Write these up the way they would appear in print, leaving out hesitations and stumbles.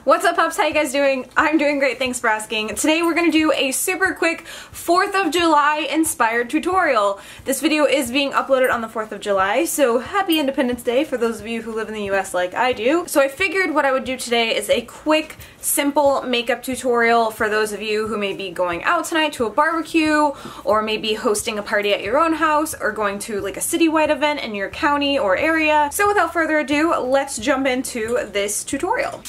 What's up, pups? How you guys doing? I'm doing great, thanks for asking. Today we're gonna do a super quick 4th of July inspired tutorial. This video is being uploaded on the 4th of July, so happy Independence Day for those of you who live in the US like I do. So I figured what I would do today is a quick, simple makeup tutorial for those of you who may be going out tonight to a barbecue, or maybe hosting a party at your own house, or going to like a citywide event in your county or area. So without further ado, let's jump into this tutorial.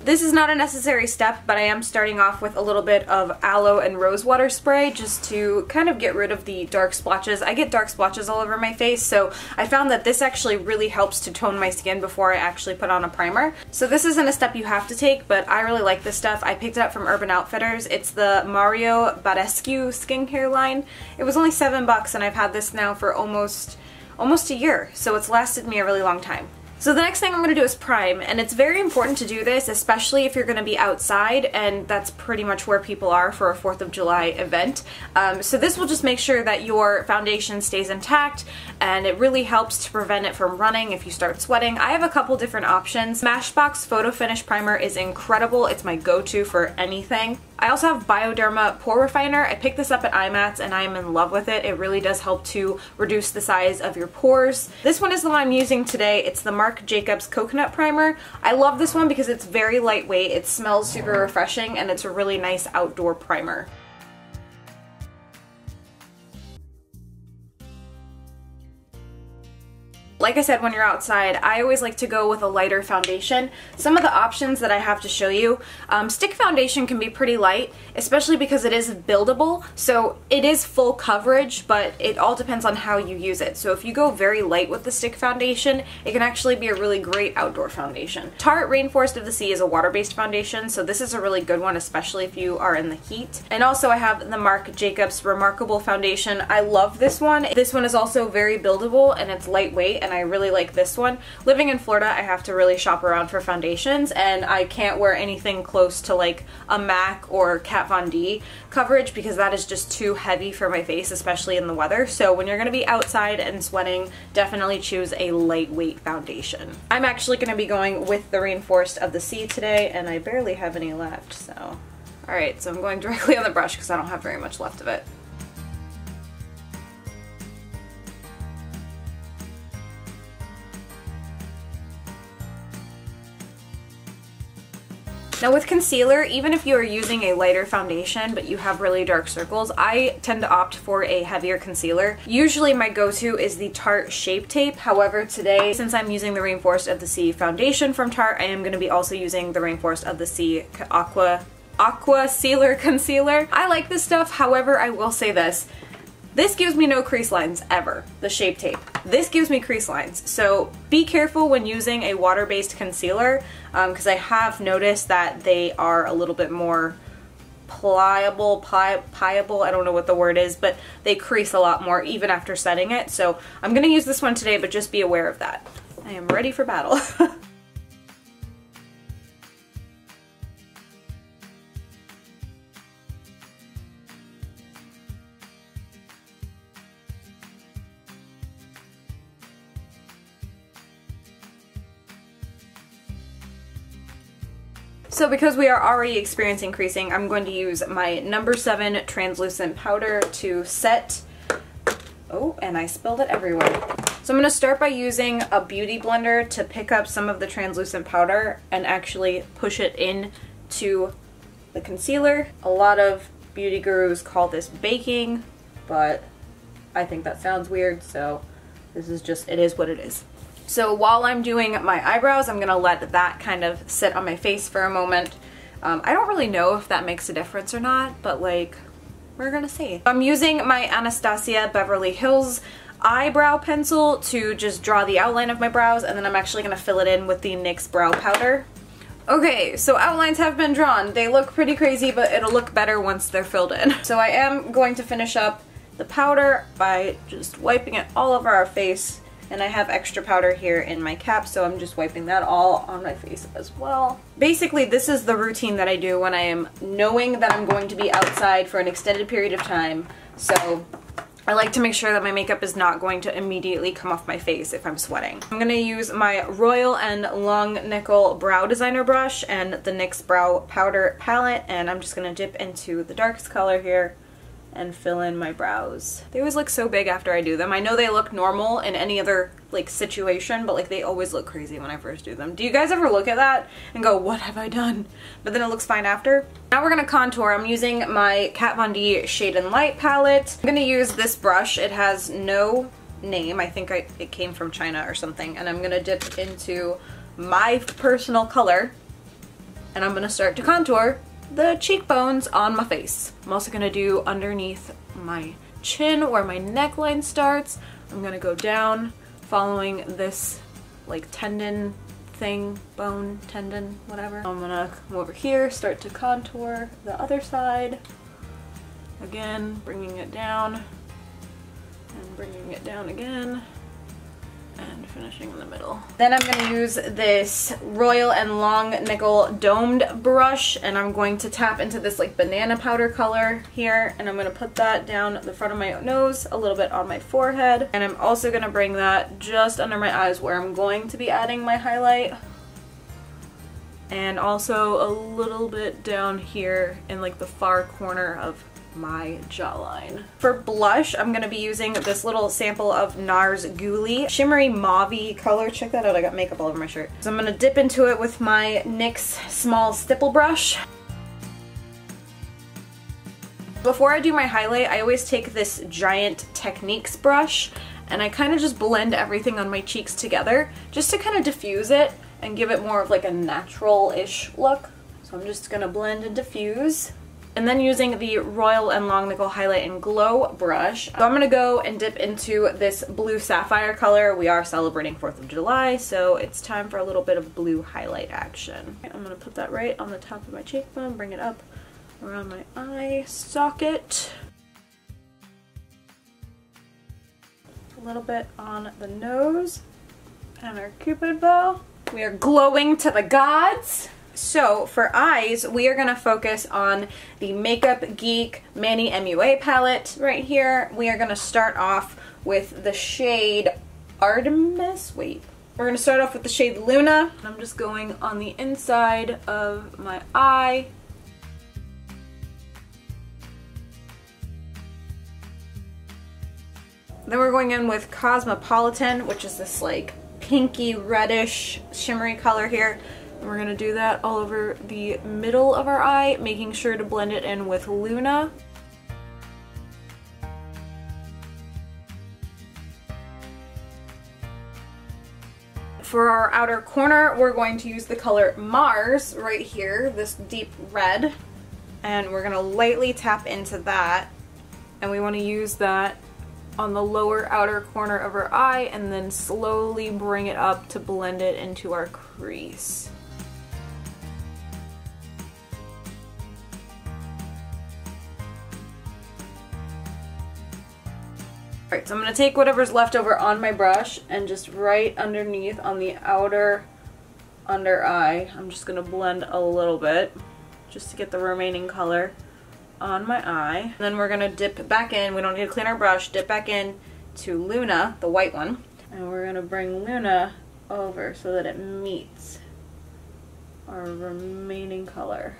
This is not a necessary step, but I am starting off with a little bit of aloe and rose water spray just to kind of get rid of the dark splotches. I get dark splotches all over my face, so I found that this actually really helps to tone my skin before I actually put on a primer. So this isn't a step you have to take, but I really like this stuff. I picked it up from Urban Outfitters. It's the Mario Badescu skincare line. It was only $7 and I've had this now for almost a year, so it's lasted me a really long time. So the next thing I'm going to do is prime, and it's very important to do this, especially if you're going to be outside, and that's pretty much where people are for a 4th of July event. So this will just make sure that your foundation stays intact, and it really helps to prevent it from running if you start sweating. I have a couple different options. Smashbox Photo Finish Primer is incredible. It's my go-to for anything. I also have Bioderma Pore Refiner. I picked this up at IMATS and I'm in love with it. It really does help to reduce the size of your pores. This one is the one I'm using today. It's the Marc Jacobs Coconut Primer. I love this one because it's very lightweight, it smells super refreshing, and it's a really nice outdoor primer. Like I said, when you're outside, I always like to go with a lighter foundation. Some of the options that I have to show you, stick foundation can be pretty light, especially because it is buildable. So it is full coverage, but it all depends on how you use it. So if you go very light with the stick foundation, it can actually be a really great outdoor foundation. Tarte Rainforest of the Sea is a water-based foundation, so this is a really good one, especially if you are in the heat. And also I have the Marc Jacobs Remarkable Foundation. I love this one. This one is also very buildable and it's lightweight, and I really like this one. Living in Florida, I have to really shop around for foundations, and I can't wear anything close to like a MAC or Kat Von D coverage because that is just too heavy for my face, especially in the weather. So when you're going to be outside and sweating, definitely choose a lightweight foundation. I'm actually going to be going with the Rainforest of the Sea today, and I barely have any left, so. Alright, so I'm going directly on the brush because I don't have very much left of it. Now with concealer, even if you are using a lighter foundation but you have really dark circles, I tend to opt for a heavier concealer. Usually my go-to is the Tarte Shape Tape. However, today, since I'm using the Rainforest of the Sea foundation from Tarte, I am going to be also using the Rainforest of the Sea Aqua Sealer Concealer. I like this stuff, however, I will say this. This gives me no crease lines ever, the Shape Tape. This gives me crease lines, so be careful when using a water-based concealer because I have noticed that they are a little bit more pliable, I don't know what the word is, but they crease a lot more even after setting it. So I'm going to use this one today, but just be aware of that. I am ready for battle. So because we are already experiencing creasing, I'm going to use my number 7 translucent powder to set. Oh, and I spilled it everywhere. So I'm going to start by using a beauty blender to pick up some of the translucent powder and actually push it into the concealer. A lot of beauty gurus call this baking, but I think that sounds weird, so this is just, it is what it is. So while I'm doing my eyebrows, I'm going to let that kind of sit on my face for a moment. I don't really know if that makes a difference or not, but like, we're going to see. I'm using my Anastasia Beverly Hills eyebrow pencil to just draw the outline of my brows, and then I'm actually going to fill it in with the NYX brow powder. Okay, so outlines have been drawn. They look pretty crazy, but it'll look better once they're filled in. So I am going to finish up the powder by just wiping it all over our face. And I have extra powder here in my cap, so I'm just wiping that all on my face as well. Basically, this is the routine that I do when I am knowing that I'm going to be outside for an extended period of time. So I like to make sure that my makeup is not going to immediately come off my face if I'm sweating. I'm going to use my Royal and Long Nickel Brow Designer brush and the NYX Brow Powder palette, and I'm just going to dip into the darkest color here and fill in my brows. They always look so big after I do them. I know they look normal in any other like situation, but like they always look crazy when I first do them. Do you guys ever look at that and go, what have I done? But then it looks fine after. Now we're gonna contour. I'm using my Kat Von D Shade and Light palette. I'm gonna use this brush. It has no name. I think it came from China or something. And I'm gonna dip into my personal color and I'm gonna start to contour the cheekbones on my face. I'm also gonna do underneath my chin where my neckline starts. I'm gonna go down following this like tendon thing, bone, tendon, whatever. I'm gonna come over here, start to contour the other side. Again, bringing it down and bringing it down again. And finishing in the middle. Then I'm going to use this Royal and Long Nickel Domed brush, and I'm going to tap into this like banana powder color here, and I'm going to put that down the front of my nose, a little bit on my forehead, and I'm also going to bring that just under my eyes where I'm going to be adding my highlight, and also a little bit down here in like the far corner of my jawline. For blush, I'm going to be using this little sample of NARS Ghoulie Shimmery Mauve color. Check that out, I got makeup all over my shirt. So I'm going to dip into it with my NYX small stipple brush. Before I do my highlight, I always take this giant Techniques brush and I kind of just blend everything on my cheeks together just to kind of diffuse it and give it more of like a natural-ish look. So I'm just going to blend and diffuse. And then using the Royal and Long Nickel Highlight and Glow brush, so I'm going to go and dip into this blue sapphire color. We are celebrating 4th of July, so it's time for a little bit of blue highlight action. I'm going to put that right on the top of my cheekbone, bring it up around my eye socket. A little bit on the nose and our cupid bow. We are glowing to the gods. So for eyes, we are going to focus on the Makeup Geek Manny MUA palette right here. We are going to start off with the shade Artemis. Wait. We're going to start off with the shade Luna. I'm just going on the inside of my eye. Then we're going in with Cosmopolitan, which is this like pinky reddish shimmery color here. And we're going to do that all over the middle of our eye, making sure to blend it in with Luna. For our outer corner, we're going to use the color Mars right here, this deep red. And we're going to lightly tap into that. And we want to use that on the lower outer corner of our eye and then slowly bring it up to blend it into our crease. Alright, so I'm going to take whatever's left over on my brush and just right underneath on the outer under eye, I'm just going to blend a little bit just to get the remaining color on my eye. And then we're going to dip back in, we don't need to clean our brush, dip back in to Luna, the white one, and we're going to bring Luna over so that it meets our remaining color.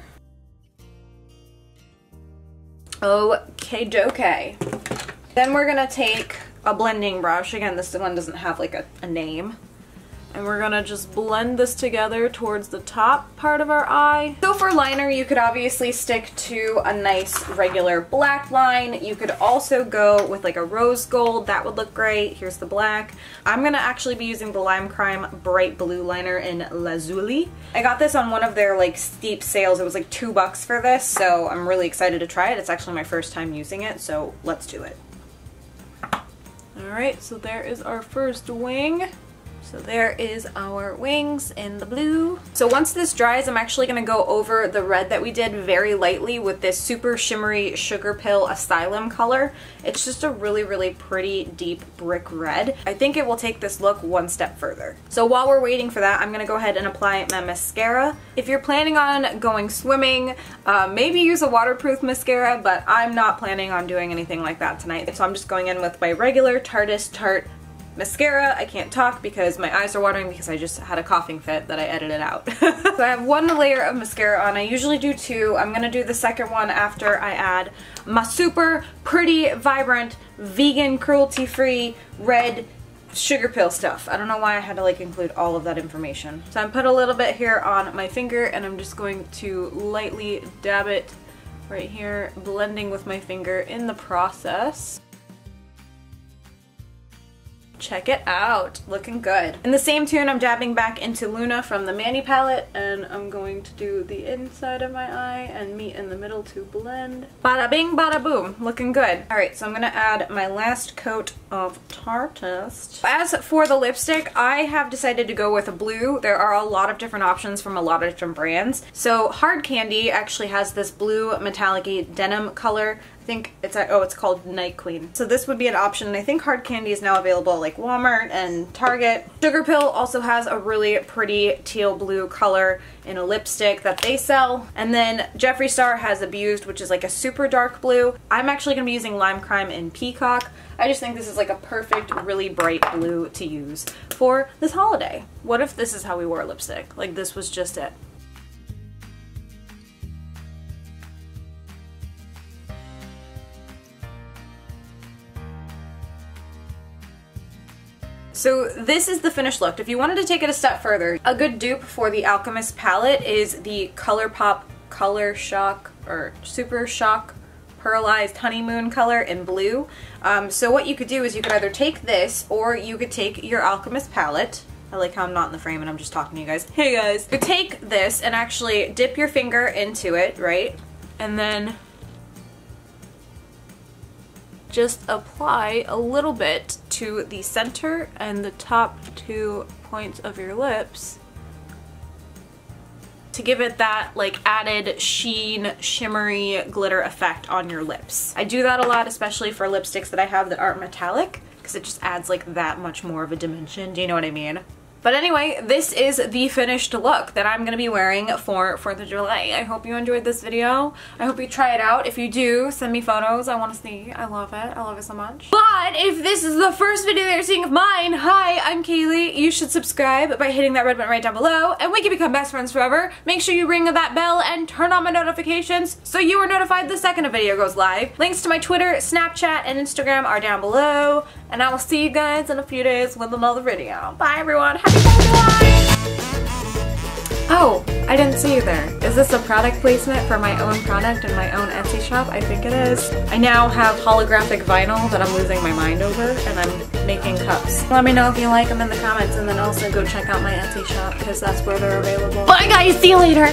Okay, dokie. Then we're going to take a blending brush, again this one doesn't have like a name, and we're going to just blend this together towards the top part of our eye. So for liner, you could obviously stick to a nice regular black line. You could also go with like a rose gold, that would look great. Here's the black. I'm going to actually be using the Lime Crime Bright Blue liner in Lazuli. I got this on one of their like steep sales. It was like $2 for this, so I'm really excited to try it. It's actually my first time using it, so let's do it. Alright, so there is our first wing. So there is our wings in the blue. So once this dries, I'm actually going to go over the red that we did very lightly with this super shimmery Sugar Pill Asylum color. It's just a really, really pretty deep brick red. I think it will take this look one step further. So while we're waiting for that, I'm going to go ahead and apply my mascara. If you're planning on going swimming, maybe use a waterproof mascara, but I'm not planning on doing anything like that tonight. So I'm just going in with my regular Tarte mascara. I can't talk because my eyes are watering because I just had a coughing fit that I edited out. So I have one layer of mascara on. I usually do two. I'm gonna do the second one after I add my super pretty, vibrant, vegan, cruelty-free, red Sugar Pill stuff. I don't know why I had to like include all of that information. So I put a little bit here on my finger and I'm just going to lightly dab it right here, blending with my finger in the process. Check it out, looking good. In the same tune, I'm dabbing back into Luna from the Mani palette, and I'm going to do the inside of my eye and meet in the middle to blend. Bada bing, bada boom, looking good. Alright, so I'm gonna add my last coat of Tarteist. As for the lipstick, I have decided to go with a blue. There are a lot of different options from a lot of different brands. So Hard Candy actually has this blue metallic-y denim color. I think it's called Night Queen. So this would be an option, and I think Hard Candy is now available at like Walmart and Target. Sugar Pill also has a really pretty teal blue color in a lipstick that they sell. And then Jeffree Star has Abused, which is like a super dark blue. I'm actually gonna be using Lime Crime and Peacock. I just think this is like a perfect, really bright blue to use for this holiday. What if this is how we wore lipstick? Like this was just it. So this is the finished look. If you wanted to take it a step further, a good dupe for the Alchemist palette is the ColourPop Color Shock or Super Shock Pearlized Honeymoon color in blue. So what you could do is you could either take this or you could take your Alchemist palette. I like how I'm not in the frame and I'm just talking to you guys. Hey guys! You could take this and actually dip your finger into it, right? And then just apply a little bit to the center and the top 2 points of your lips to give it that like added sheen, shimmery glitter effect on your lips. I do that a lot, especially for lipsticks that I have that aren't metallic, because it just adds like that much more of a dimension. Do you know what I mean? But anyway, this is the finished look that I'm going to be wearing for 4th of July. I hope you enjoyed this video. I hope you try it out. If you do, send me photos. I want to see. I love it. I love it so much. But if this is the first video that you're seeing of mine, hi, I'm Kayleigh. You should subscribe by hitting that red button right down below, and we can become best friends forever. Make sure you ring that bell and turn on my notifications so you are notified the second a video goes live. Links to my Twitter, Snapchat, and Instagram are down below, and I will see you guys in a few days with another video. Bye everyone. Happy 4th of July! Oh, I didn't see you there. Is this a product placement for my own product in my own Etsy shop? I think it is. I now have holographic vinyl that I'm losing my mind over, and I'm making cups. Let me know if you like them in the comments, and then also go check out my Etsy shop because that's where they're available. Bye guys, see you later!